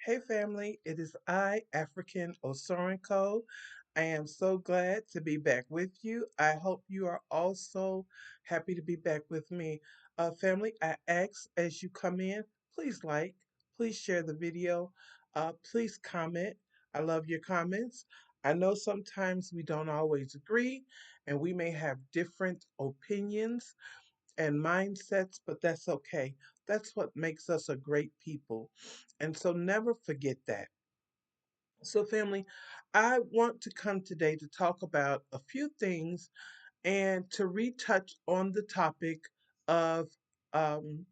Hey family, it is I, African Osorenko. I am so glad to be back with you. I hope you are also happy to be back with me. Family, I ask as you come in, please like, please share the video, please comment. I love your comments. I know sometimes we don't always agree and we may have different opinions and mindsets, but that's okay. That's what makes us a great people. And so never forget that. So, family, I want to come today to talk about a few things and to retouch on the topic of um,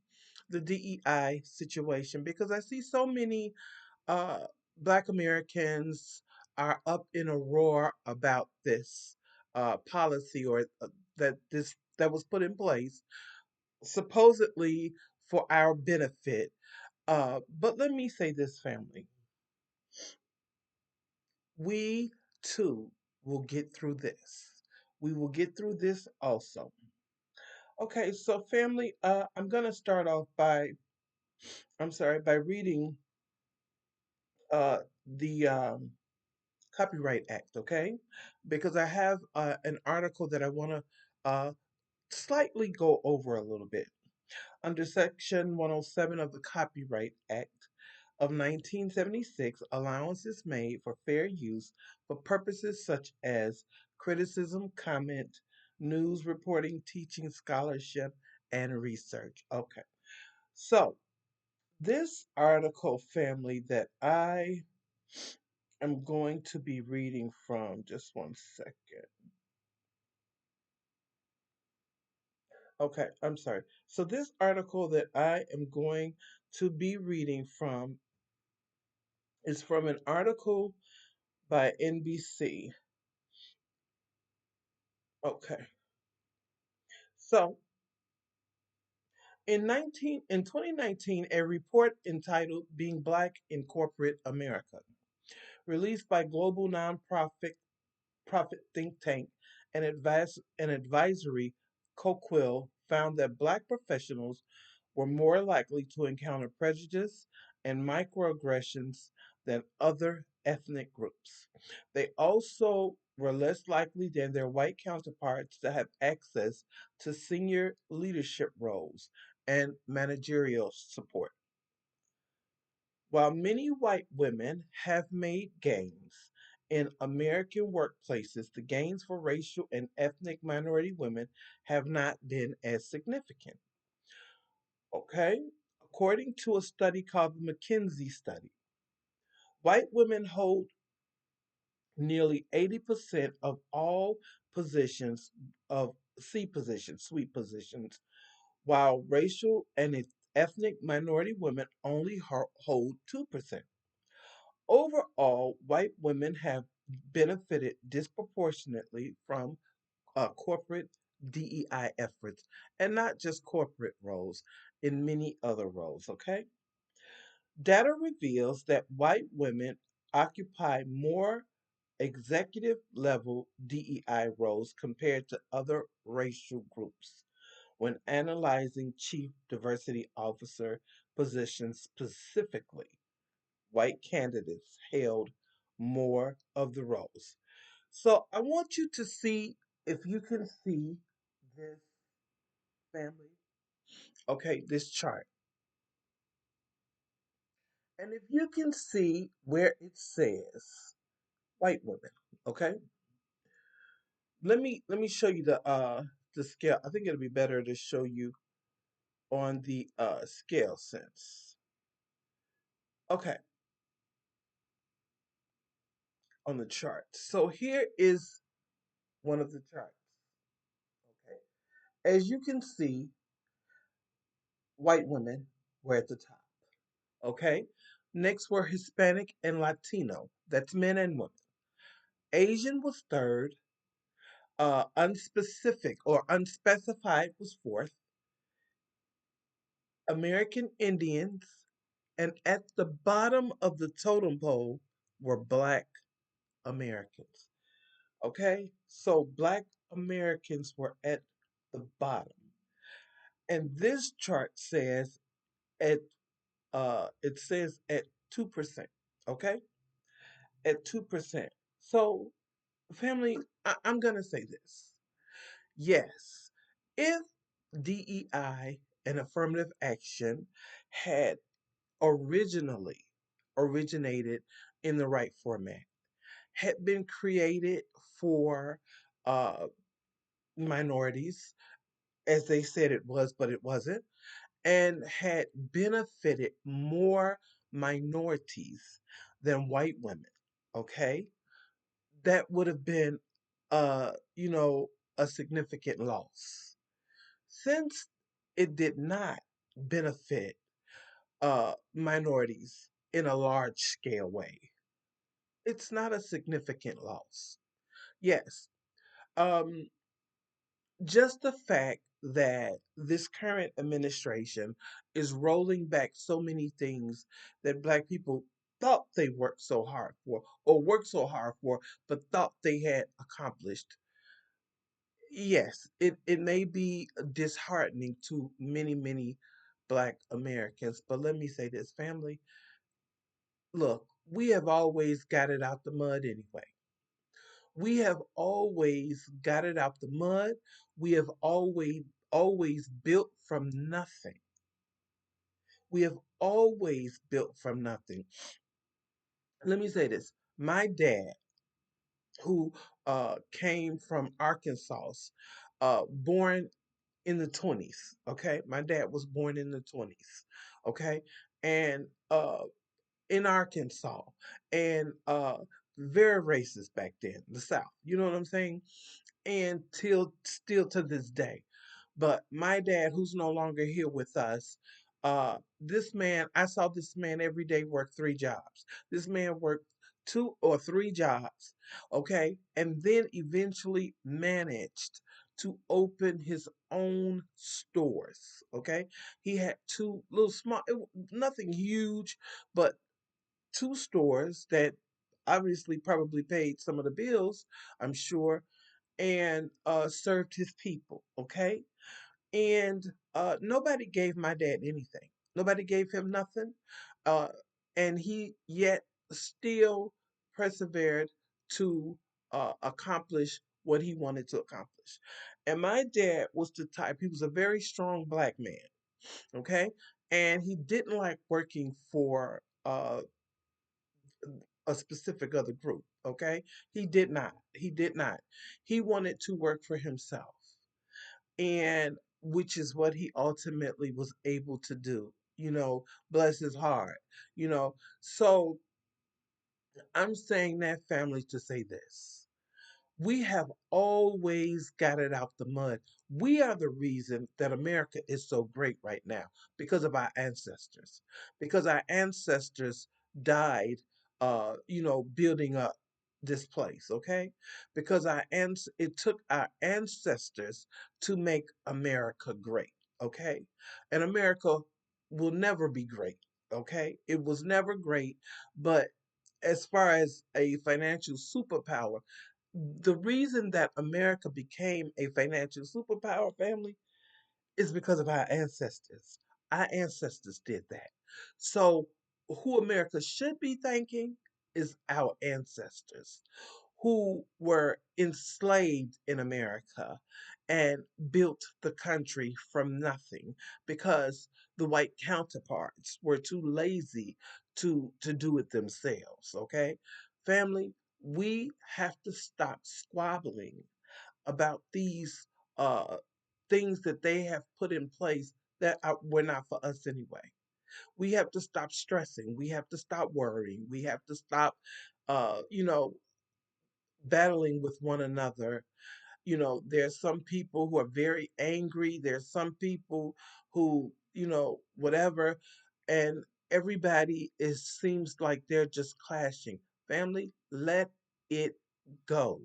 the DEI situation because I see so many uh, Black Americans are up in a roar about this policy or that was put in place supposedly for our benefit. But let me say this, family. We too will get through this. We will get through this also. Okay, so family, I'm gonna start off by reading the Copyright Act, okay? Because I have an article that I want to slightly go over a little bit. Under Section 107 of the Copyright Act of 1976, allowance is made for fair use for purposes such as criticism, comment, news reporting, teaching, scholarship, and research. Okay, so this article, family, that I am going to be reading from, just one second. Okay, I'm sorry. So, this article that I am going to be reading from is from an article by NBC. Okay. So, in 2019, a report entitled Being Black in Corporate America, released by global nonprofit profit think tank and advisory Coquille, found that Black professionals were more likely to encounter prejudice and microaggressions than other ethnic groups. They also were less likely than their white counterparts to have access to senior leadership roles and managerial support. While many white women have made gains in American workplaces, the gains for racial and ethnic minority women have not been as significant. Okay? According to a study called the McKinsey study, white women hold nearly 80% of all positions of sweet positions, while racial and ethnic minority women only hold 2%. Overall, white women have benefited disproportionately from corporate DEI efforts, and not just corporate roles, in many other roles, okay? Data reveals that white women occupy more executive level DEI roles compared to other racial groups when analyzing chief diversity officer positions specifically. White candidates held more of the roles. So I want you to see if you can see this, family. Okay, this chart. And if you can see where it says white women, okay? Let me show you the scale. I think it'll be better to show you on the scale sense. Okay, on the chart. So here is one of the charts. Okay. As you can see, white women were at the top. Okay. Next were Hispanic and Latino. That's men and women. Asian was third. Unspecific or unspecified was fourth. American Indians. And at the bottom of the totem pole were Black Americans. Okay. So Black Americans were at the bottom. And this chart says at It says at 2%. Okay, at 2%. So, family, I'm gonna say this. Yes, if DEI and affirmative action had originally originated in the right format, had been created for uh, minorities, as they said it was, but it wasn't, and had benefited more minorities than white women, okay, that would have been, you know, a significant loss. Since it did not benefit minorities in a large scale way, it's not a significant loss. Yes, um, just the fact that this current administration is rolling back so many things that black people thought they worked so hard for or worked so hard for but thought they had accomplished. Yes, it may be disheartening to many black Americans, but let me say this, family. Look, we have always got it out the mud anyway. We have always got it out the mud. We have always built from nothing. We have always built from nothing. Let me say this. My dad, who came from Arkansas, born in the 20s, okay? My dad was born in the 20s, okay? And in Arkansas, and very racist back then, the South. You know what I'm saying? And till still to this day. But my dad, who's no longer here with us, this man, I saw this man every day work three jobs. This man worked two or three jobs, okay, and then eventually managed to open his own stores. Okay, he had two little small, nothing huge, but two stores that obviously probably paid some of the bills, I'm sure, and served his people. Okay, and nobody gave my dad anything. Nobody gave him nothing, uh, and he yet still persevered to accomplish what he wanted to accomplish. And my dad was the type. He was a very strong black man. Okay, and he didn't like working for a specific other group. Okay, he did not. He did not. He wanted to work for himself, and which is what he ultimately was able to do. Bless his heart. So I'm saying that, family, to say this. We have always got it out the mud. We are the reason that America is so great right now because of our ancestors. Because our ancestors died, building up this place. Okay, because it took our ancestors to make America great. Okay, and America will never be great. Okay, it was never great, but as far as a financial superpower, the reason that America became a financial superpower, family, is because of our ancestors. Our ancestors did that. So, who America should be thanking is our ancestors who were enslaved in America and built the country from nothing because the white counterparts were too lazy to do it themselves. Okay, family, we have to stop squabbling about these uh, things that they have put in place that were not for us anyway. We have to stop stressing. We have to stop worrying. We have to stop, uh, you know, battling with one another. There's some people who are very angry. There's some people who, whatever, and everybody seems like they're just clashing. Family, let it go.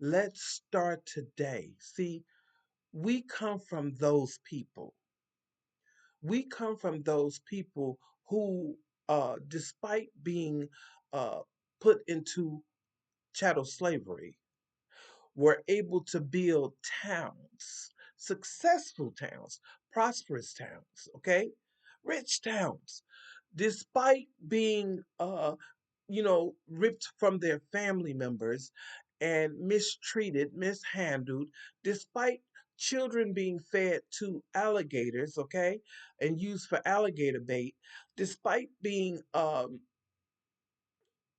Let's start today. See, we come from those people. We come from those people who, despite being uh, put into chattel slavery, were able to build towns, successful towns, prosperous towns, okay? rich towns, despite being ripped from their family members and mistreated, mishandled, despite children being fed to alligators, okay, and used for alligator bait, despite being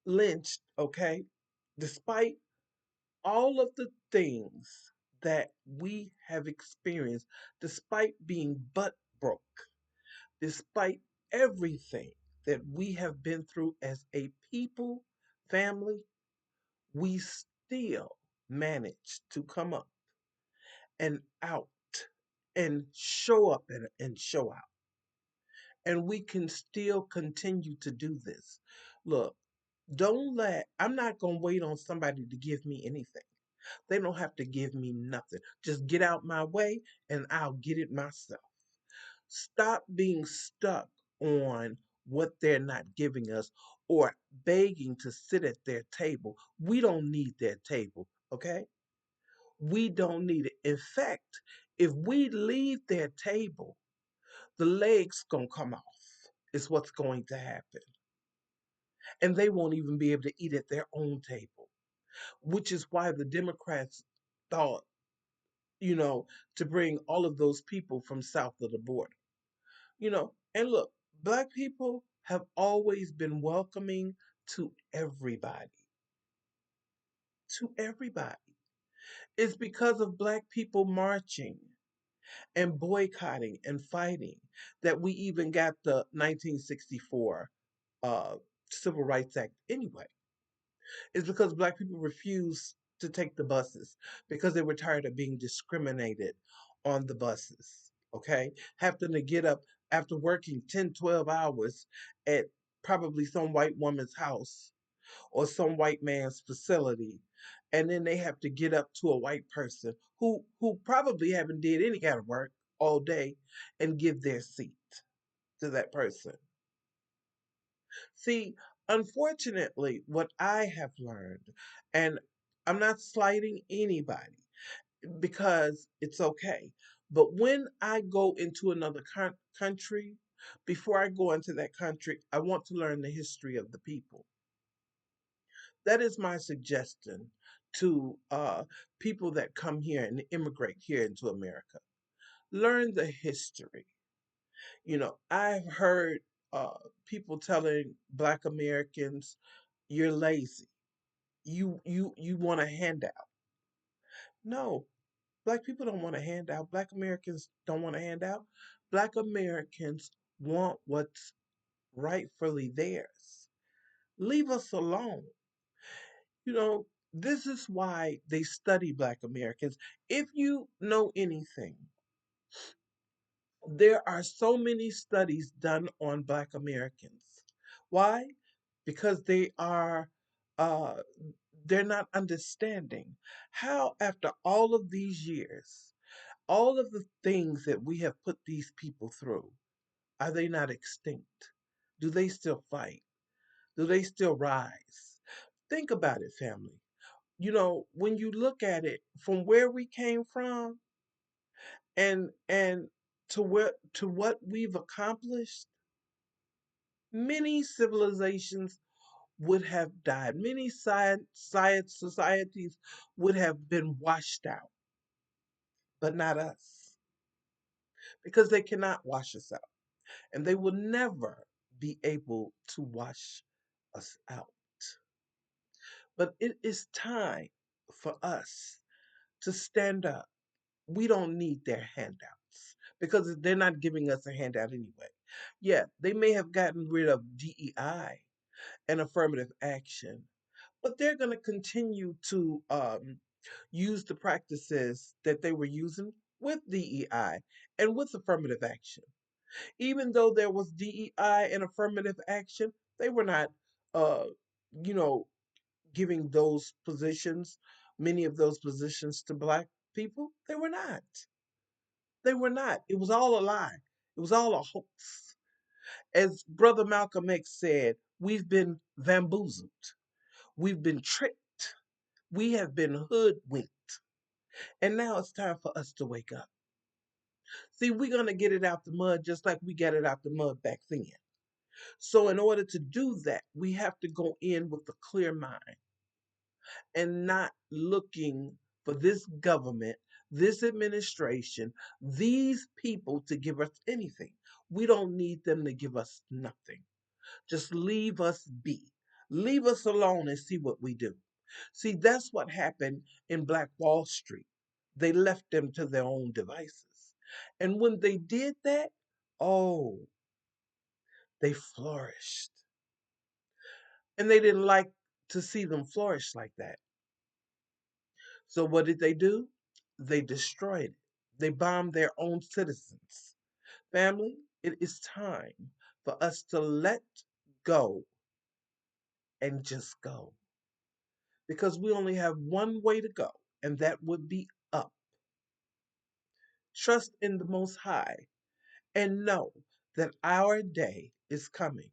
lynched, okay, despite all of the things that we have experienced, despite being butt broke, despite everything that we have been through as a people, family, we still manage to come up and out and show up and show out. And we can still continue to do this. Look, I'm not going to wait on somebody to give me anything. They don't have to give me nothing. Just get out my way and I'll get it myself. Stop being stuck on what they're not giving us or begging to sit at their table. We don't need their table, okay? We don't need it. In fact, if we leave their table, the legs gonna come off. Is what's going to happen. And they won't even be able to eat at their own table, which is why the Democrats thought, you know, to bring all of those people from south of the border. And look, black people have always been welcoming to everybody, to everybody. It's because of black people marching and boycotting and fighting that we even got the 1964 uh, Civil Rights Act anyway. It's because black people refused to take the buses because they were tired of being discriminated on the buses. Okay? Having to get up after working 10, 12 hours at probably some white woman's house or some white man's facility. And then they have to get up to a white person who probably haven't did any kind of work all day and give their seat to that person. See, unfortunately, what I have learned, and I'm not slighting anybody because it's okay, but when I go into another country, before I go into that country, I want to learn the history of the people. That is my suggestion to people that come here and immigrate here into America. Learn the history. I've heard uh, people telling Black Americans, "You're lazy. You want a handout." No, Black people don't want a handout. Black Americans don't want a handout. Black Americans want what's rightfully theirs. Leave us alone. You know, this is why they study Black Americans. If you know anything, there are so many studies done on Black Americans. Why? Because uh, they're not understanding how, after all of these years, all of the things that we have put these people through, are they not extinct? Do they still fight? Do they still rise? Think about it, family. When you look at it from where we came from and to what we've accomplished, many civilizations would have died. Many science societies would have been washed out, but not us, because they cannot wash us out, and they will never be able to wash us out. But it is time for us to stand up. We don't need their handouts because they're not giving us a handout anyway. Yeah, they may have gotten rid of DEI and affirmative action, but they're going to continue to use the practices that they were using with DEI and with affirmative action. Even though there was DEI and affirmative action, they were not, uh, you know, giving those positions, many of those positions to Black people. They were not. They were not. It was all a lie. It was all a hoax. As Brother Malcolm X said, we've been bamboozled. We've been tricked. We have been hoodwinked. And now it's time for us to wake up. See, we're going to get it out the mud just like we got it out the mud back then. So, in order to do that, we have to go in with a clear mind and not looking for this government, this administration, these people to give us anything. We don't need them to give us nothing. Just leave us be. Leave us alone and see what we do. See, that's what happened in Black Wall Street. They left them to their own devices. And when they did that, oh, they flourished. And they didn't like to see them flourish like that. So what did they do? They destroyed it. They bombed their own citizens. Family, it is time for us to let go and just go. Because we only have one way to go, and that would be up. Trust in the Most High and know that our day is coming.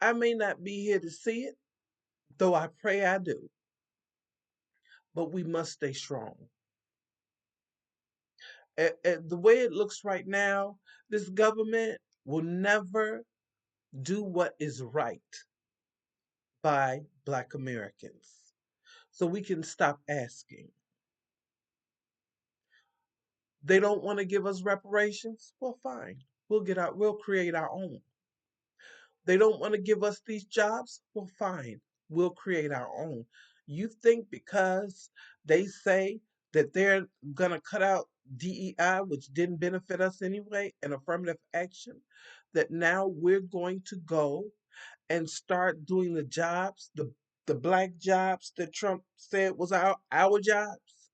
I may not be here to see it, though I pray I do, but we must stay strong. The way it looks right now, this government will never do what is right by Black Americans. So we can stop asking. They don't want to give us reparations? Well, fine. We'll create our own. They don't want to give us these jobs? Well, fine. We'll create our own. You think because they say that they're going to cut out DEI, which didn't benefit us anyway, and affirmative action, that now we're going to go and start doing the jobs, the black jobs that Trump said was our jobs?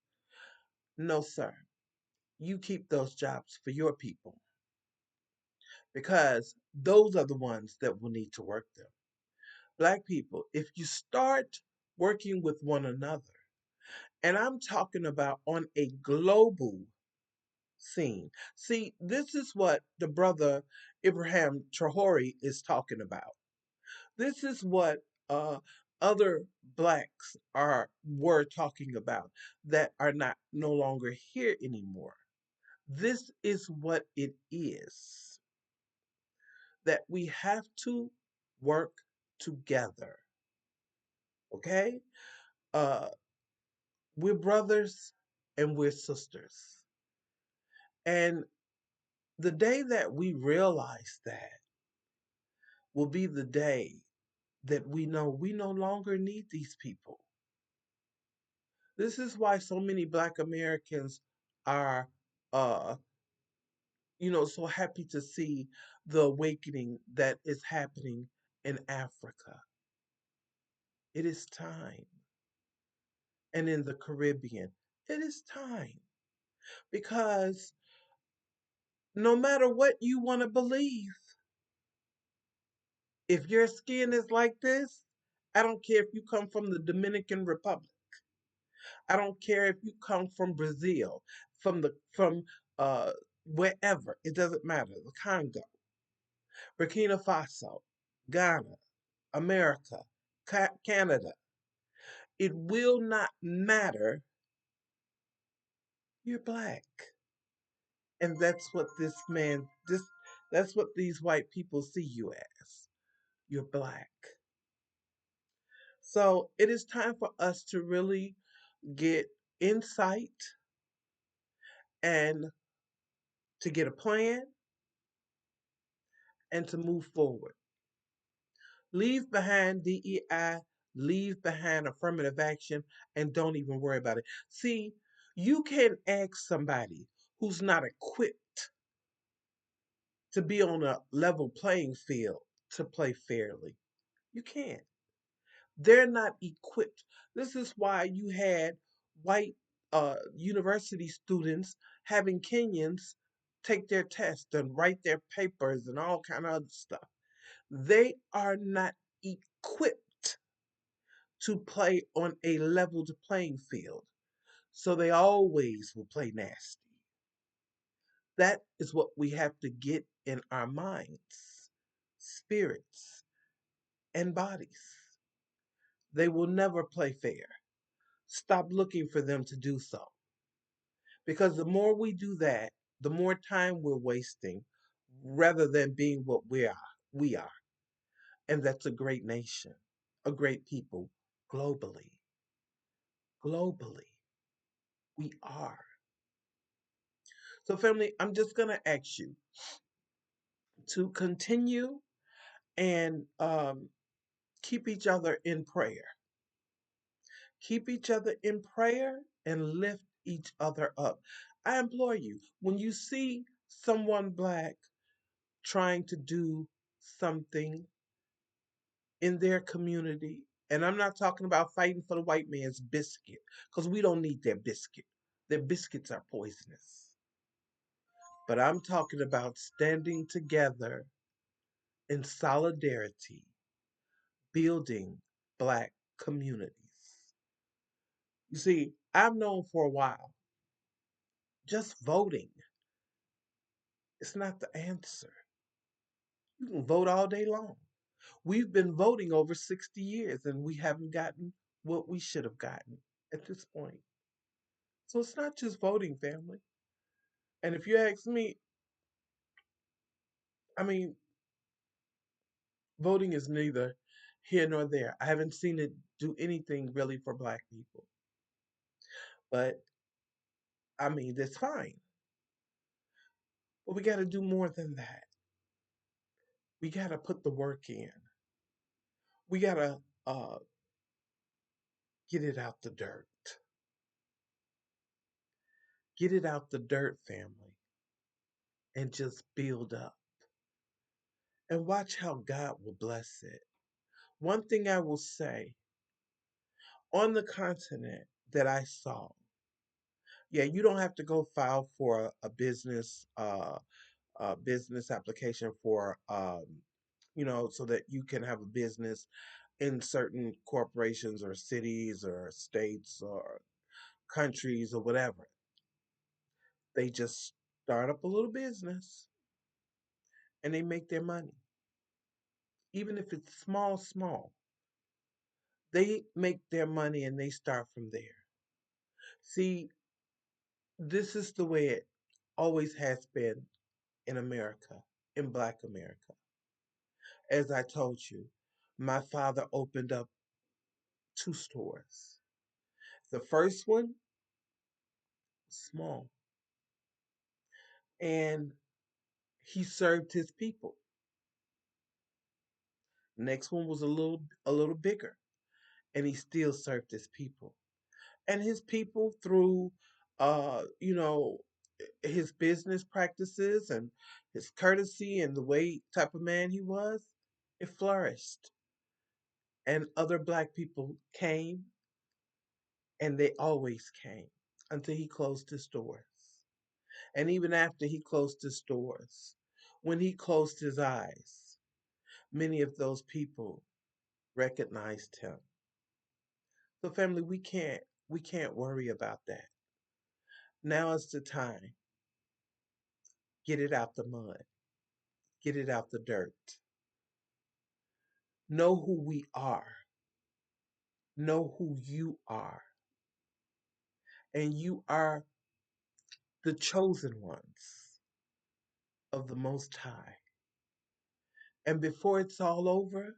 No, sir. You keep those jobs for your people because those are the ones that will need to work them. Black people, if you start working with one another, and I'm talking about on a global scene. See, this is what the brother Ibrahim Traore is talking about. This is what other blacks were talking about that are not no longer here anymore. This is what it is that we have to work together. Okay? Uh, we're brothers and we're sisters. And the day that we realize that will be the day that we know we no longer need these people. This is why so many Black Americans are, uh, so happy to see the awakening that is happening in Africa. It is time. And in the Caribbean, it is time. Because no matter what you want to believe, if your skin is like this, I don't care if you come from the Dominican Republic. I don't care if you come from Brazil, from wherever. It doesn't matter. The Congo, Burkina Faso, Ghana, America, Canada. It will not matter. You're black, and that's what these white people see you as. You're black. So it is time for us to really get insight and to get a plan and to move forward. Leave behind DEI, leave behind affirmative action, and don't even worry about it. See, you can ask somebody who's not equipped to be on a level playing field to play fairly. You can't. They're not equipped. This is why you had white university students having Kenyans take their test and write their papers and all kind of other stuff. They are not equipped to play on a leveled playing field. So they always will play nasty. That is what we have to get in our minds, spirits, and bodies. They will never play fair. Stop looking for them to do so Because the more we do that, the more time we're wasting rather than being what we are. We are. And that's a great nation, a great people globally. Globally, we are. So, family, I'm just going to ask you to continue and keep each other in prayer. Keep each other in prayer and lift each other up. I implore you, when you see someone black trying to do something in their community, and I'm not talking about fighting for the white man's biscuit, because we don't need their biscuit. Their biscuits are poisonous. But I'm talking about standing together in solidarity, building black communities. You see, I've known for a while, just voting is not the answer. You can vote all day long. We've been voting over 60 years and we haven't gotten what we should have gotten at this point. So it's not just voting, family. And if you ask me, I mean, voting is neither here nor there. I haven't seen it do anything really for black people. But I mean, that's fine. But we got to do more than that. We got to put the work in. We got to get it out the dirt. Get it out the dirt, family, and just build up. And watch how God will bless it. One thing I will say on the continent that I saw, yeah, you don't have to go file for a business application for so that you can have a business in certain corporations or cities or states or countries or whatever. They just start up a little business and they make their money. Even if it's small, small, they make their money and they start from there. See, this is the way it always has been in America, in Black America. As I told you, my father opened up two stores. The first one, small, and he served his people. Next one was a little bigger, and he still served his people. And his people through uh, you know, his business practices and his courtesy and the way type of man he was, it flourished. And other black people came, and they always came until he closed his doors. And even after he closed his doors, when he closed his eyes, many of those people recognized him. So family, we can't worry about that. Now is the time. Get it out the mud. Get it out the dirt. Know who we are. Know who you are. And you are the chosen ones of the Most High. And before it's all over,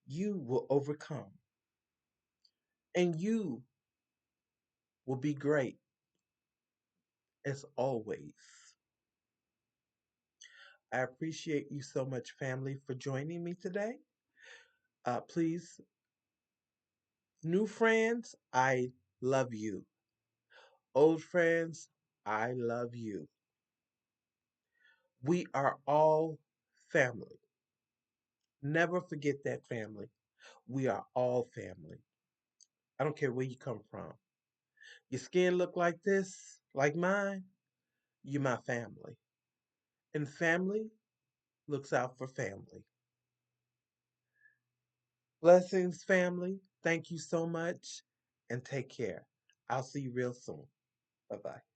you will overcome. And you will be great as always. I appreciate you so much, family, for joining me today. Please, new friends, I love you. Old friends, I love you. We are all family. Never forget that, family. We are all family. I don't care where you come from. Your skin look like this, like mine, you're my family. And family looks out for family. Blessings, family. Thank you so much and take care. I'll see you real soon. Bye bye.